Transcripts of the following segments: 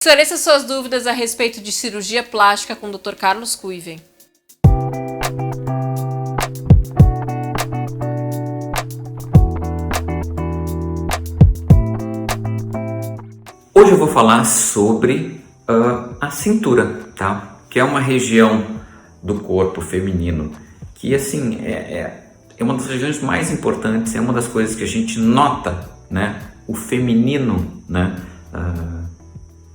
Esclareça suas dúvidas a respeito de cirurgia plástica com o Dr. Carlos Kuiven. Hoje eu vou falar sobre a cintura, tá? Que é uma região do corpo feminino que, assim, é uma das regiões mais importantes, é uma das coisas que a gente nota, né? O feminino, né?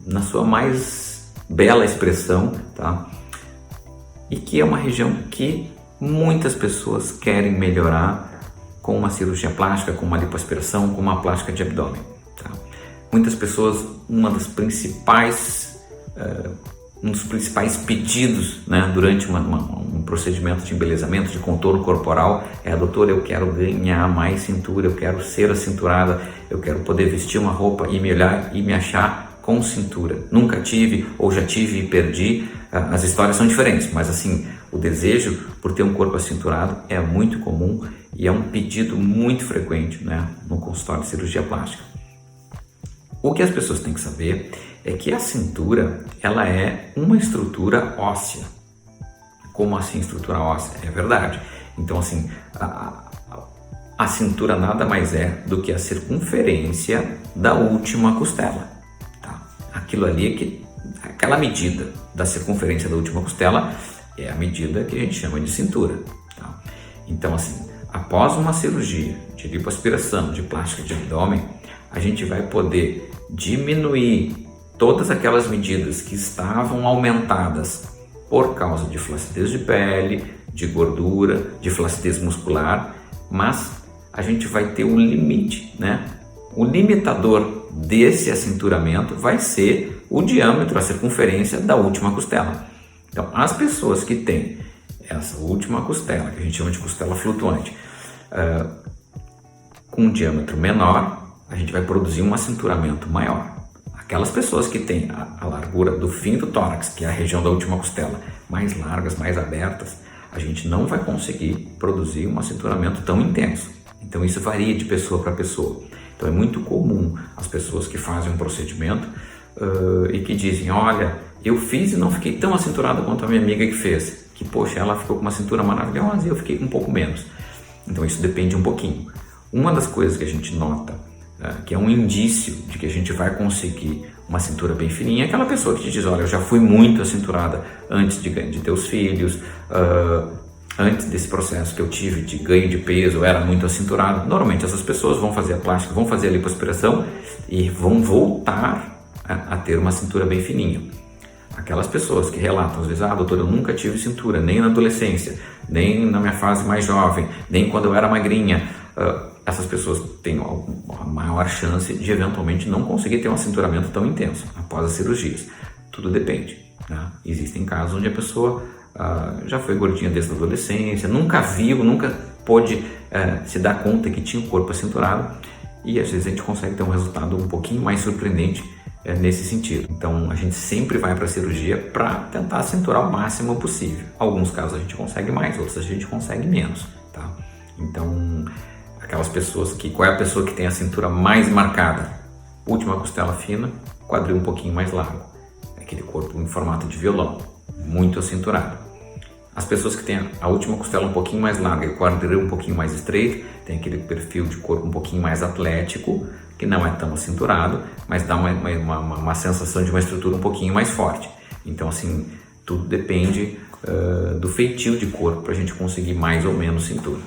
Na sua mais bela expressão, tá? E que é uma região que muitas pessoas querem melhorar com uma cirurgia plástica, com uma lipoaspiração, com uma plástica de abdômen, tá? Muitas pessoas, um dos principais pedidos, né, durante um procedimento de embelezamento, de contorno corporal é: doutor, eu quero ganhar mais cintura, eu quero ser acinturada, eu quero poder vestir uma roupa e me olhar e me achar com cintura. Nunca tive, ou já tive e perdi. As histórias são diferentes, mas assim, o desejo por ter um corpo acinturado é muito comum e é um pedido muito frequente, né, no consultório de cirurgia plástica. O que as pessoas têm que saber é que a cintura, ela é uma estrutura óssea. Como assim estrutura óssea? É verdade. Então, assim, a cintura nada mais é do que a circunferência da última costela. Aquilo ali, aquela medida da circunferência da última costela é a medida que a gente chama de cintura, tá? Então, assim, após uma cirurgia de lipoaspiração, de plástica de abdômen, a gente vai poder diminuir todas aquelas medidas que estavam aumentadas por causa de flacidez de pele, de gordura, de flacidez muscular, mas a gente vai ter um limite, né? O limitador desse acinturamento vai ser o diâmetro, a circunferência da última costela. Então, as pessoas que têm essa última costela, que a gente chama de costela flutuante, com um diâmetro menor, a gente vai produzir um acinturamento maior. Aquelas pessoas que têm a largura do fim do tórax, que é a região da última costela, mais largas, mais abertas, a gente não vai conseguir produzir um acinturamento tão intenso. Então, isso varia de pessoa para pessoa. Então é muito comum as pessoas que fazem um procedimento e que dizem: olha, eu fiz e não fiquei tão acinturada quanto a minha amiga que fez. Que, poxa, ela ficou com uma cintura maravilhosa e eu fiquei com um pouco menos. Então isso depende um pouquinho. Uma das coisas que a gente nota, que é um indício de que a gente vai conseguir uma cintura bem fininha, é aquela pessoa que te diz: olha, eu já fui muito acinturada antes de ter os filhos, antes desse processo que eu tive de ganho de peso, eu era muito acinturado. Normalmente essas pessoas vão fazer a plástica, vão fazer a lipoaspiração e vão voltar a ter uma cintura bem fininha. Aquelas pessoas que relatam, às vezes: doutor, eu nunca tive cintura, nem na adolescência, nem na minha fase mais jovem, nem quando eu era magrinha. Essas pessoas têm a maior chance de eventualmente não conseguir ter um acinturamento tão intenso após as cirurgias. Tudo depende, né? Existem casos onde a pessoa já foi gordinha desde a adolescência, nunca viu, nunca pôde se dar conta que tinha o corpo acinturado, e às vezes a gente consegue ter um resultado um pouquinho mais surpreendente nesse sentido. Então a gente sempre vai para a cirurgia para tentar acinturar o máximo possível. Alguns casos a gente consegue mais, outros a gente consegue menos, tá? Então, aquelas pessoas qual é a pessoa que tem a cintura mais marcada? Última costela fina, quadril um pouquinho mais largo, aquele corpo em formato de violão, muito acinturado. As pessoas que têm a última costela um pouquinho mais larga e o quadril um pouquinho mais estreito, tem aquele perfil de corpo um pouquinho mais atlético, que não é tão acinturado, mas dá uma sensação de uma estrutura um pouquinho mais forte. Então, assim, tudo depende do feitio de corpo para a gente conseguir mais ou menos cintura.